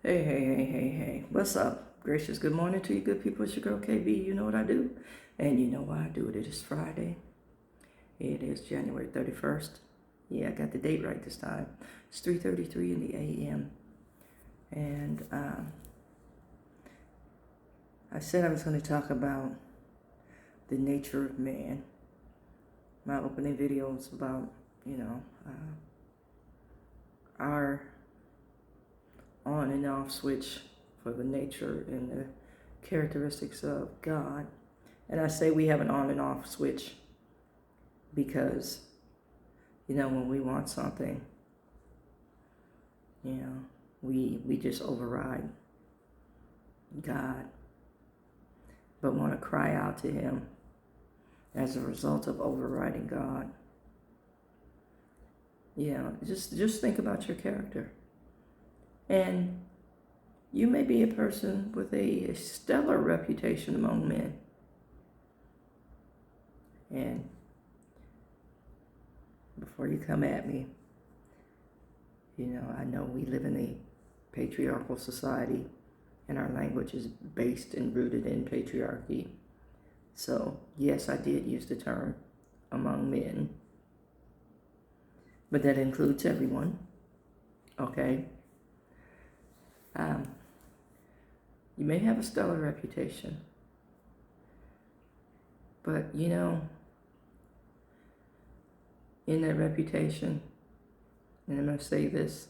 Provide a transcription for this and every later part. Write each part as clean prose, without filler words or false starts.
Hey. What's up? Gracious good morning to you good people. It's your girl KB. You know what I do? And you know why I do it. It is Friday. It is January 31st. Yeah, I got the date right this time. It's 3:33 in the a.m. And I said I was going to talk about the nature of man. My opening video was about, our on and off switch for the nature and the characteristics of God. And I say we have an on and off switch because, when we want something, we just override God, but want to cry out to Him as a result of overriding God. Just think about your character. And you may be a person with a stellar reputation among men. And before you come at me, I know we live in a patriarchal society and our language is based and rooted in patriarchy. So, yes, I did use the term among men, but that includes everyone, okay? You may have a stellar reputation, but in that reputation, and I'm going to say this,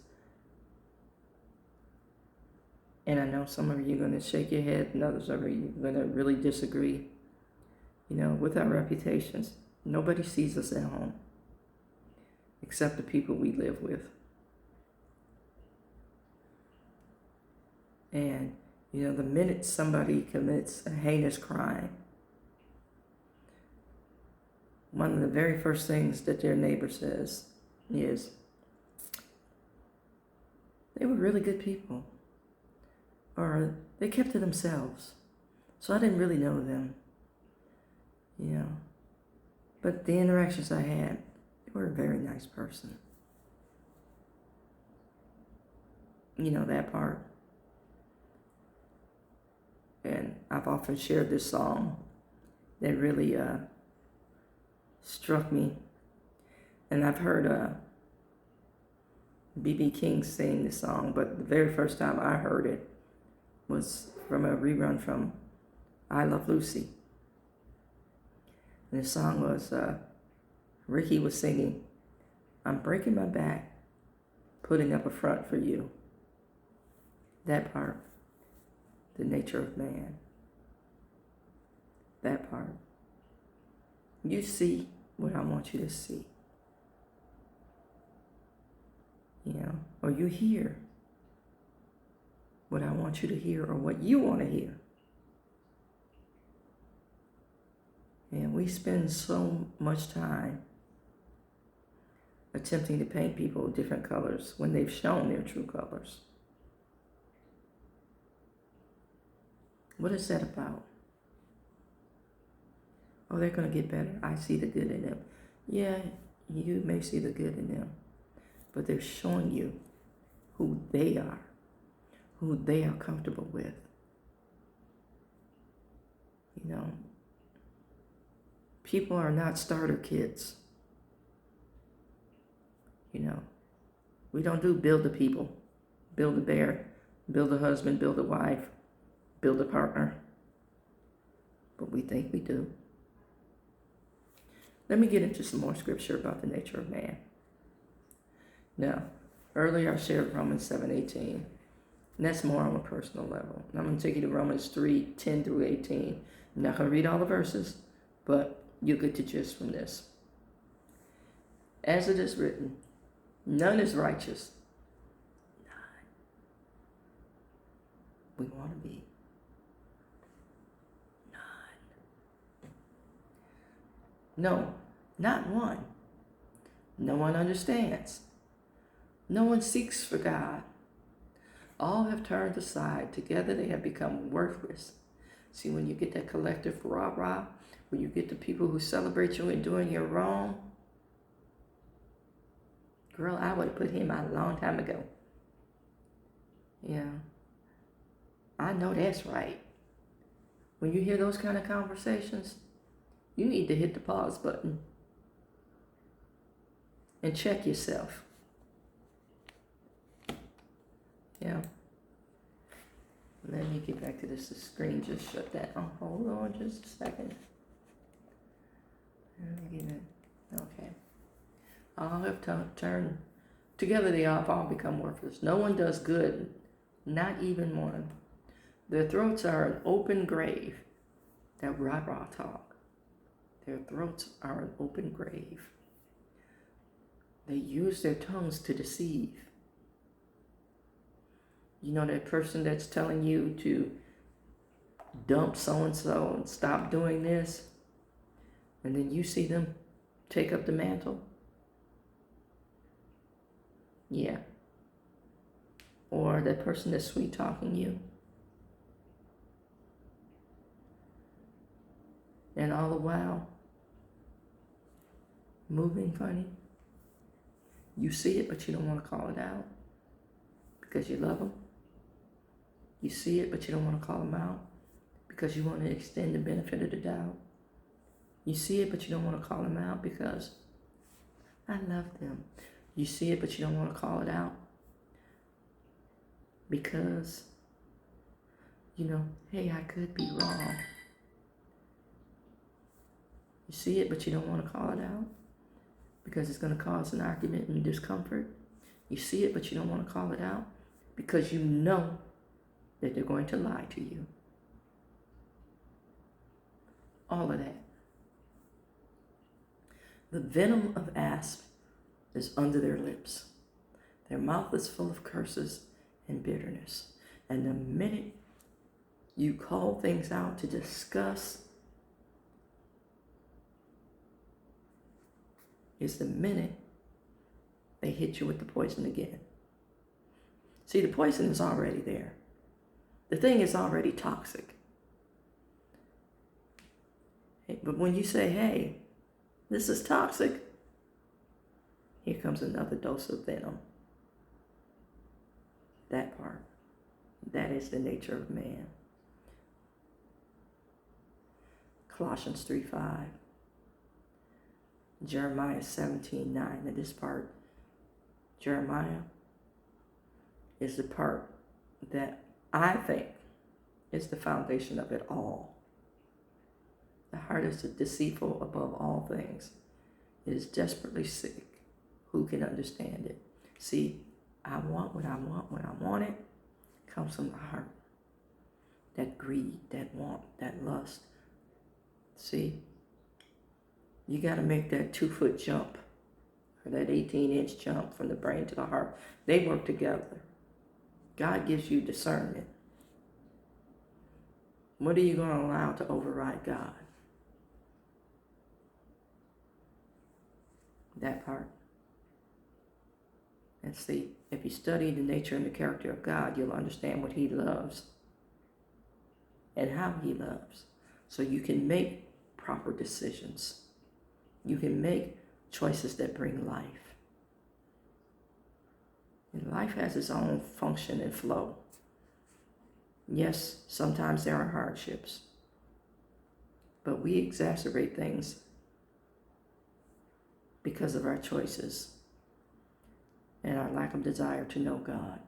and I know some of you are going to shake your head and others of you are going to really disagree. With our reputations, nobody sees us at home except the people we live with. And, the minute somebody commits a heinous crime, one of the very first things that their neighbor says is, they were really good people. Or they kept to themselves. So I didn't really know them. But the interactions I had, they were a very nice person. That part. And I've often shared this song that really struck me. And I've heard B.B. King sing this song, but the very first time I heard it was from a rerun from I Love Lucy. And the song was, Ricky was singing, I'm breaking my back, putting up a front for you. That part, the nature of man. That part. You see what I want you to see. Or you hear what I want you to hear or what you want to hear. And we spend so much time attempting to paint people different colors when they've shown their true colors. What is that about? Oh, they're going to get better. I see the good in them. Yeah, you may see the good in them, but they're showing you who they are comfortable with. People are not starter kits. We don't do build a people, build a bear, build a husband, build a wife, build a partner. But we think we do. Let me get into some more scripture about the nature of man. Now, earlier I shared Romans 7:18. And that's more on a personal level. And I'm going to take you to Romans 3:10 through 18. I'm not going to read all the verses, but you'll get the gist from this. As it is written, none is righteous. None. We want to be. None. No, not one. No one understands. No one seeks for God. All have turned aside. Together they have become worthless. See, when you get that collective rah-rah, when you get the people who celebrate you and doing you wrong, girl, I would have put him out a long time ago. Yeah. I know that's right. When you hear those kind of conversations, you need to hit the pause button and check yourself. Yeah. Let me get back to this. The screen just shut down. Oh, hold on just a second. Okay. All have turned together, they have all become worthless. No one does good, not even one. Their throats are an open grave. That rah-rah talk. Their throats are an open grave. They use their tongues to deceive. You know that person that's telling you to dump so-and-so and stop doing this, and then you see them take up the mantle? Yeah. Or that person that's sweet-talking you. And all the while, moving funny. You see it, but you don't want to call it out because you love them. You see it, but you don't want to call them out because you want to extend the benefit of the doubt. You see it, but you don't want to call them out because I love them. You see it, but you don't want to call it out because, hey, I could be wrong. You see it, but you don't want to call it out because it's going to cause an argument and discomfort. You see it, but you don't want to call it out because you know that they're going to lie to you. All of that. The venom of asp is under their lips. Their mouth is full of curses and bitterness. And the minute you call things out to discuss is the minute they hit you with the poison again. See, the poison is already there. The thing is already toxic. But when you say, hey, this is toxic, here comes another dose of venom. That part. That is the nature of man. Colossians 3:5. Jeremiah 17:9. And this part, Jeremiah, is the part that I think is the foundation of it all. The heart is deceitful above all things. It is desperately sick. Who can understand it? See, I want what I want when I want it. It comes from the heart. That greed, that want, that lust. See, you got to make that 2-foot jump or that 18-inch jump from the brain to the heart. They work together. God gives you discernment. What are you going to allow to override God? That part. And see, if you study the nature and the character of God, you'll understand what he loves and how he loves. So you can make proper decisions. You can make choices that bring life. And life has its own function and flow. Yes, sometimes there are hardships, but we exacerbate things because of our choices and our lack of desire to know God.